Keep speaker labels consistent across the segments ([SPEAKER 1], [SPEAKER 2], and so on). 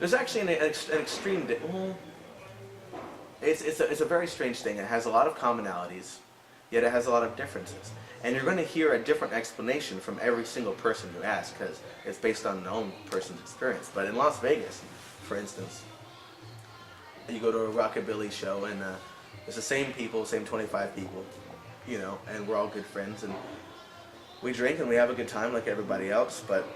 [SPEAKER 1] There's actually an extreme. Well, it's a very strange thing. It has a lot of commonalities, yet it has a lot of differences. And you're going to hear a different explanation from every single person who asks, because it's based on their own person's experience. But in Las Vegas, for instance, you go to a rockabilly show, and it's the same people, same 25 people, you know, and we're all good friends, and we drink and we have a good time like everybody else. But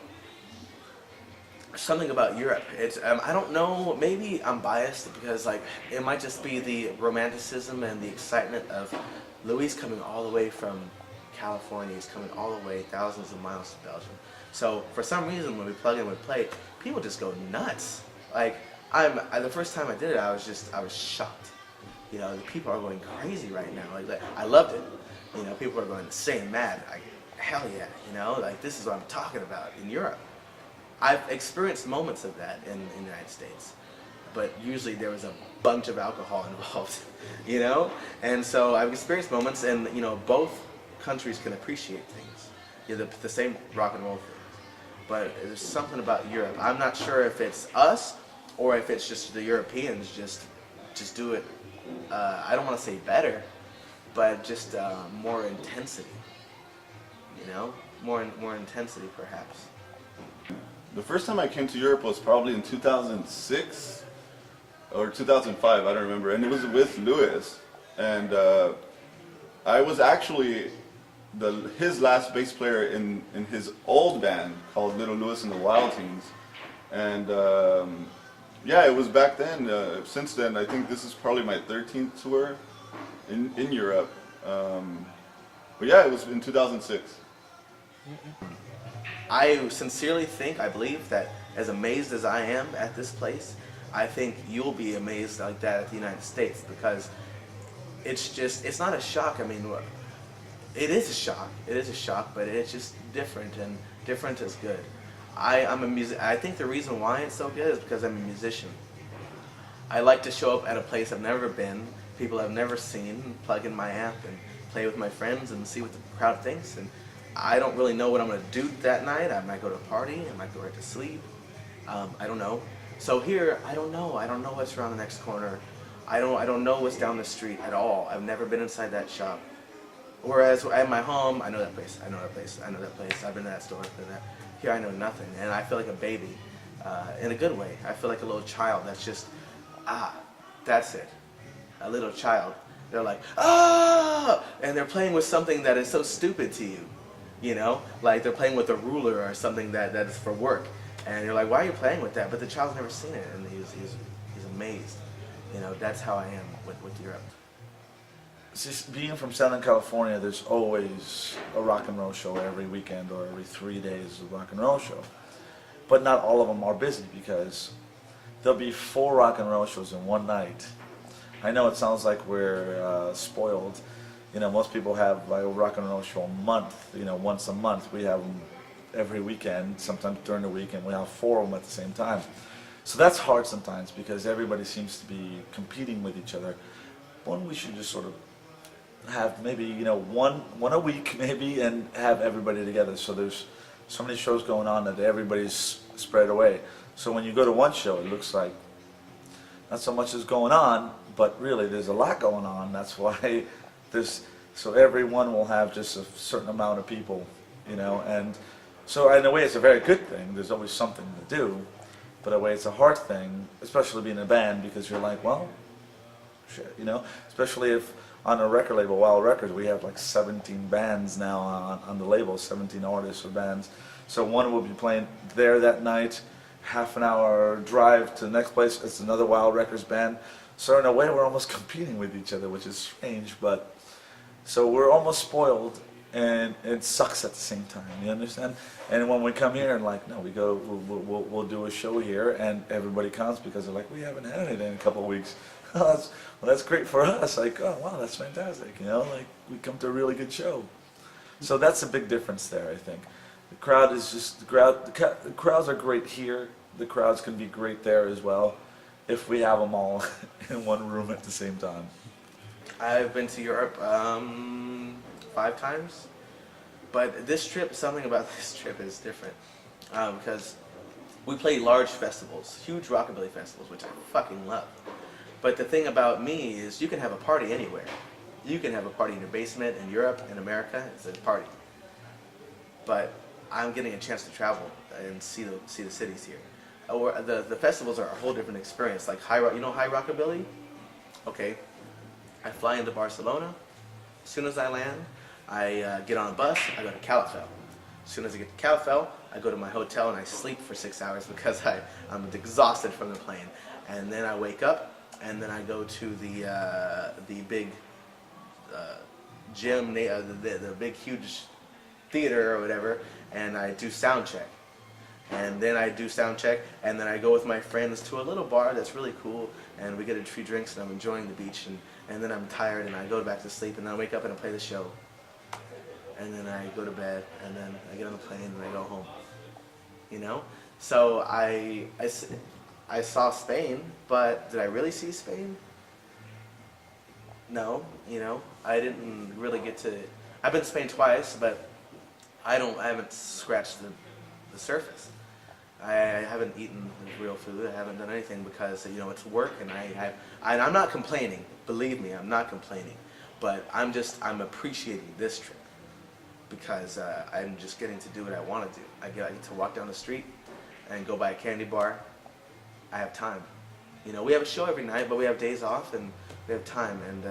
[SPEAKER 1] something about Europe, it's I don't know, maybe I'm biased because like it might just be the romanticism and the excitement of Luis coming all the way from California. He's coming all the way thousands of miles to Belgium. So for some reason when we plug in, we play, people just go nuts. Like the first time I did it, I was shocked. You know, the people are going crazy right now. Like I loved it. You know, people are going insane mad. Like, hell yeah, you know, like this is what I'm talking about in Europe. I've experienced moments of that in the United States, but usually there was a bunch of alcohol involved, you know? And so I've experienced moments, and you know, both countries can appreciate things. Yeah, the same rock and roll things. But there's something about Europe. I'm not sure if it's us or if it's just the Europeans just do it, I don't want to say better, but just more intensity, you know? More intensity perhaps.
[SPEAKER 2] The first time I came to Europe was probably in 2006 or 2005, I don't remember, and it was with Luis. And I was actually his last bass player in his old band called Little Luis and the Wild Teens. And yeah, it was back then. Since then, I think this is probably my 13th tour in Europe. But yeah, it was in 2006.
[SPEAKER 1] I sincerely think, I believe that as amazed as I am at this place, I think you'll be amazed like that at the United States, because it's not a shock. I mean, it is a shock, but it's just different, and different is good. I think the reason why it's so good is because I'm a musician. I like to show up at a place I've never been, people I've never seen, plug in my amp and play with my friends and see what the crowd thinks. And I don't really know what I'm going to do that night. I might go to a party, I might go right to sleep. I don't know. So here, I don't know. I don't know what's around the next corner. I don't know what's down the street at all. I've never been inside that shop. Whereas at my home, I know that place, I know that place, I know that place. I've been to that store, I've been to that. Here I know nothing, and I feel like a baby, in a good way. I feel like a little child that's just, that's it. A little child. They're like, and they're playing with something that is so stupid to you. You know, like they're playing with a ruler or something that is for work, and you're like, why are you playing with that? But the child's never seen it, and he's amazed. You know, that's how I am with Europe.
[SPEAKER 3] Just being from Southern California, there's always a rock and roll show every weekend, or every 3 days a rock and roll show. But not all of them are busy, because there'll be 4 rock and roll shows in one night. I know it sounds like we're spoiled. You know, most people have like a rock and roll show a month, you know, once a month. We have them every weekend, sometimes during the weekend. We have 4 of them at the same time. So that's hard sometimes, because everybody seems to be competing with each other. One, we should just sort of have maybe, you know, one a week maybe, and have everybody together. So there's so many shows going on that everybody's spread away. So when you go to one show, it looks like not so much is going on, but really there's a lot going on. That's why so everyone will have just a certain amount of people, you know. And so in a way it's a very good thing. There's always something to do, but in a way it's a hard thing, especially being in a band, because you're like, well, shit, you know. Especially if on a record label, Wild Records, we have like 17 bands now on the label, 17 artists or bands. So one will be playing there that night, half an hour drive to the next place, it's another Wild Records band. So in a way we're almost competing with each other, which is strange, but so we're almost spoiled, and it sucks at the same time, you understand? And when we come here and like, no, we'll do a show here, and everybody comes because they're like, we haven't had anything in a couple of weeks. Well, that's great for us. Like, oh wow, that's fantastic, you know, like we come to a really good show. So that's a big difference there, I think. The crowd is just, the crowds are great here. The crowds can be great there as well, if we have them all in one room at the same time.
[SPEAKER 1] I've been to Europe 5 times, but this trip, something about this trip is different, because We play large festivals, huge rockabilly festivals, which I fucking love. But the thing about me is you can have a party anywhere. You can have a party in your basement in Europe, in America, it's a party. But I'm getting a chance to travel and see the cities here. Or the festivals are a whole different experience. Like you know high rockabilly? Okay, I fly into Barcelona. As soon as I land, I get on a bus, I go to Calafell. As soon as I get to Calafell, I go to my hotel and I sleep for 6 hours because I'm exhausted from the plane. And then I wake up, and then I go to the big gym, the big huge theater or whatever, and I do sound check. And then I do sound check, and then I go with my friends to a little bar that's really cool, and we get a few drinks, and I'm enjoying the beach, and then I'm tired, and I go back to sleep, and then I wake up and I play the show. And then I go to bed, and then I get on the plane, and I go home. You know? So I saw Spain, but did I really see Spain? No, you know, I didn't really get to. I've been to Spain twice, but I haven't scratched the surface. I haven't eaten real food. I haven't done anything because, you know, it's work, and I'm not complaining. Believe me, I'm not complaining. But I'm appreciating this trip because I'm just getting to do what I want to do. I get to walk down the street and go by a candy bar. I have time. You know, we have a show every night, but we have days off and we have time. And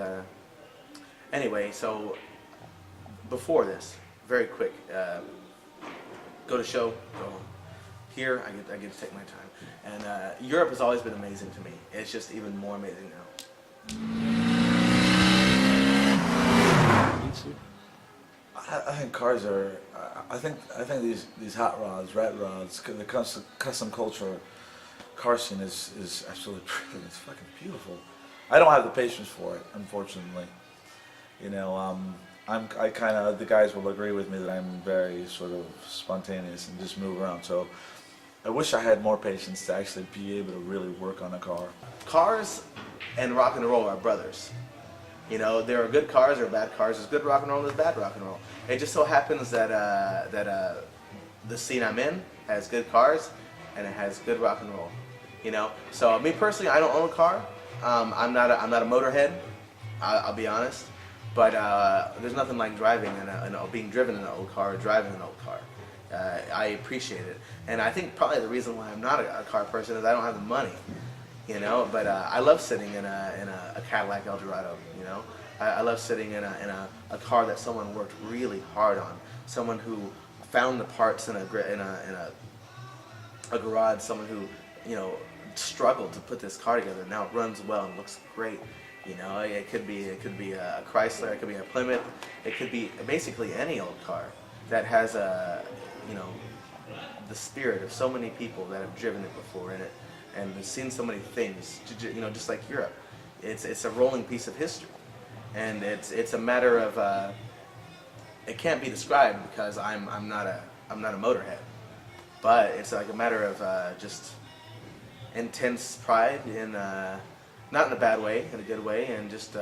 [SPEAKER 1] anyway, so before this, very quick, go to show, go home. Here, I get to take my time. And Europe has always been amazing to me. It's just even more amazing now.
[SPEAKER 3] I think cars are. I think these hot rods, rat rods, the custom culture car scene is absolutely brilliant. It's fucking beautiful. I don't have the patience for it, unfortunately. You know, I kind of, the guys will agree with me that I'm very sort of spontaneous and just move around. So I wish I had more patience to actually be able to really work on a car.
[SPEAKER 1] Cars and rock and roll are brothers. You know, there are good cars, there are bad cars. There's good rock and roll, there's bad rock and roll. It just so happens that the scene I'm in has good cars and it has good rock and roll. You know, so me personally, I don't own a car. I'm not a motorhead. I'll be honest. But there's nothing like driving being driven in an old car or driving an old car. I appreciate it, and I think probably the reason why I'm not a car person is I don't have the money. You know, but I love sitting in a Cadillac Eldorado. You know, I love sitting in a car that someone worked really hard on. Someone who found the parts in a garage. Someone who, you know, struggled to put this car together. Now it runs well and looks great. You know, it could be a Chrysler, it could be a Plymouth, it could be basically any old car that has the spirit of so many people that have driven it before in it. And we've seen so many things, you know, just like Europe. It's a rolling piece of history, and it's a matter of it can't be described because I'm not a motorhead, but it's like a matter of just intense pride in not in a bad way, in a good way, and just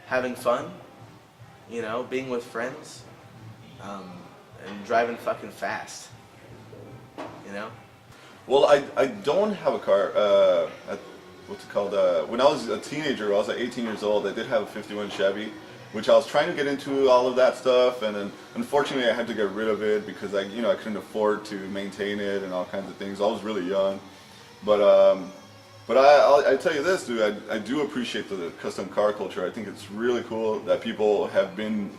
[SPEAKER 1] having fun, you know, being with friends, and driving fucking fast, you know.
[SPEAKER 2] Well, I don't have a car. What's it called? When I was a teenager, I was like 18 years old. I did have a 51 Chevy, which I was trying to get into all of that stuff, and then unfortunately I had to get rid of it because I couldn't afford to maintain it and all kinds of things. I was really young, but I tell you this, dude, I do appreciate the custom car culture. I think it's really cool that people have been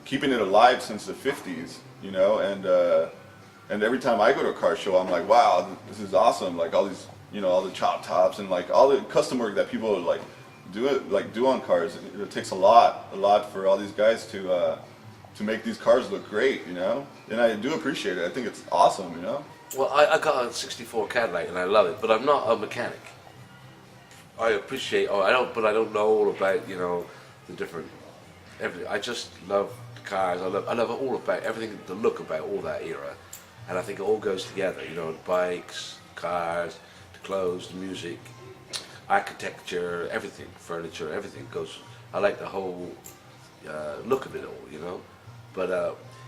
[SPEAKER 2] keeping it alive since the 50s, you know, and every time I go to a car show, I'm like, wow, this is awesome. Like all these, you know, all the chop tops and like all the custom work that people like do on cars. It takes a lot for all these guys to make these cars look great, you know. And I do appreciate it. I think it's awesome, you know.
[SPEAKER 4] Well, I got a '64 Cadillac and I love it, but I'm not a mechanic. I appreciate, but I don't know all about, you know, the different everything. I just love the cars. I love all about everything, the look about all that era. And I think it all goes together, you know, the bikes, cars, the clothes, the music, architecture, everything, furniture, everything goes. I like the whole look of it all, you know. But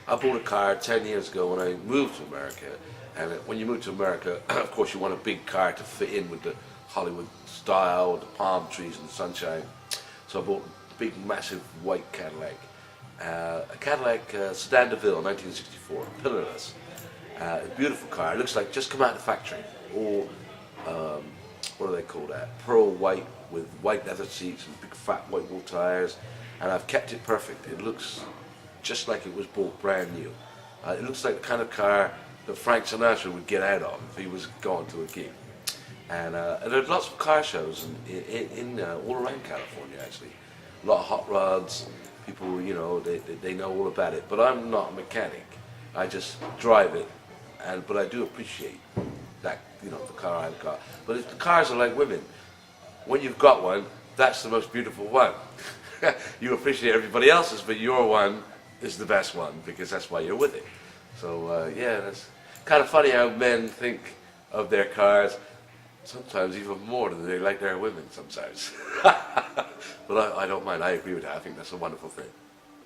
[SPEAKER 4] I bought a car 10 years ago when I moved to America, And when you move to America, of course, you want a big car to fit in with the Hollywood style, the palm trees and the sunshine. So I bought a big, massive white Cadillac. A Cadillac Sedan DeVille, 1964, pillarless. A beautiful car. It looks like just come out of the factory. All, what do they call that? Pearl white with white leather seats and big fat white wool tires. And I've kept it perfect. It looks just like it was bought brand new. It looks like the kind of car that Frank Sinatra would get out of if he was going to a gig. And there's lots of car shows in all around California, actually. A lot of hot rods. People, you know, they know all about it. But I'm not a mechanic. I just drive it. But I do appreciate that, you know, the car I've got. But the cars are like women. When you've got one, that's the most beautiful one. You appreciate everybody else's, but your one is the best one because that's why you're with it. So yeah, that's kind of funny how men think of their cars sometimes even more than they like their women sometimes. But I don't mind. I agree with that. I think that's a wonderful thing.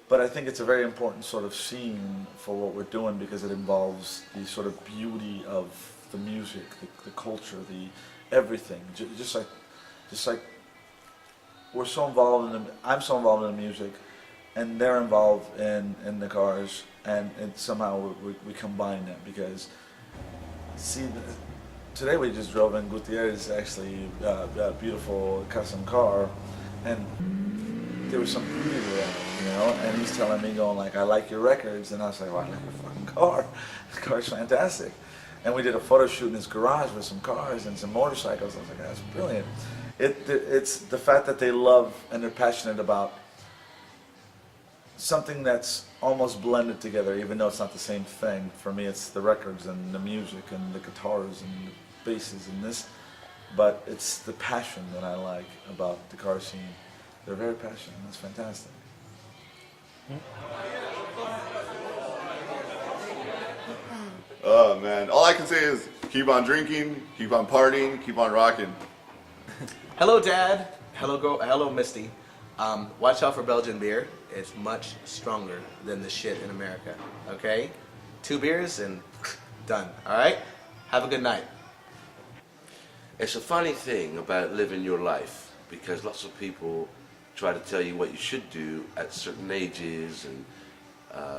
[SPEAKER 3] But I think it's a very important sort of scene for what we're doing because it involves the sort of beauty of the music, the culture, the everything. Just like we're so involved in I'm so involved in the music, and they're involved in the cars, and somehow we combine them because see. Today we just drove in Gutierrez, actually a beautiful custom car, and there was some beauty there, you know, and he's telling me going like, I like your records, and I was like, well, I like your fucking car. The car's fantastic. And we did a photo shoot in his garage with some cars and some motorcycles. I was like, that's brilliant. It's the fact that they love and they're passionate about something that's almost blended together, even though it's not the same thing. For me, it's the records and the music and the guitars and the basses and this, but it's the passion that I like about the car scene. They're very passionate. That's fantastic.
[SPEAKER 2] Oh man, all I can say is keep on drinking, keep on partying, keep on rocking.
[SPEAKER 1] Hello, Dad. Hello, Misty. Watch out for Belgian beer. It's much stronger than the shit in America. Okay? 2 beers and done. All right? Have a good night.
[SPEAKER 4] It's a funny thing about living your life because lots of people try to tell you what you should do at certain ages and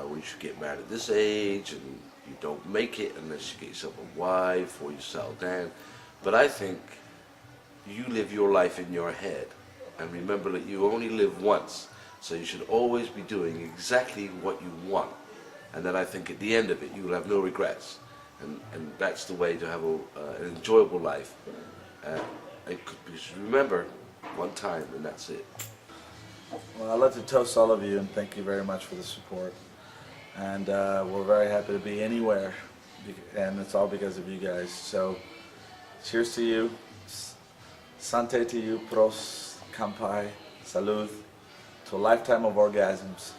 [SPEAKER 4] when you should get married at this age and you don't make it unless you get yourself a wife or you settle down. But I think you live your life in your head and remember that you only live once, so you should always be doing exactly what you want. And then I think at the end of it you will have no regrets. And that's the way to have an enjoyable life. Because remember, one time and that's it.
[SPEAKER 3] Well, I'd like to toast all of you and thank you very much for the support. And we're very happy to be anywhere, and it's all because of you guys. So, cheers to you, Sante to you, pros, kampai, salud, to a lifetime of orgasms.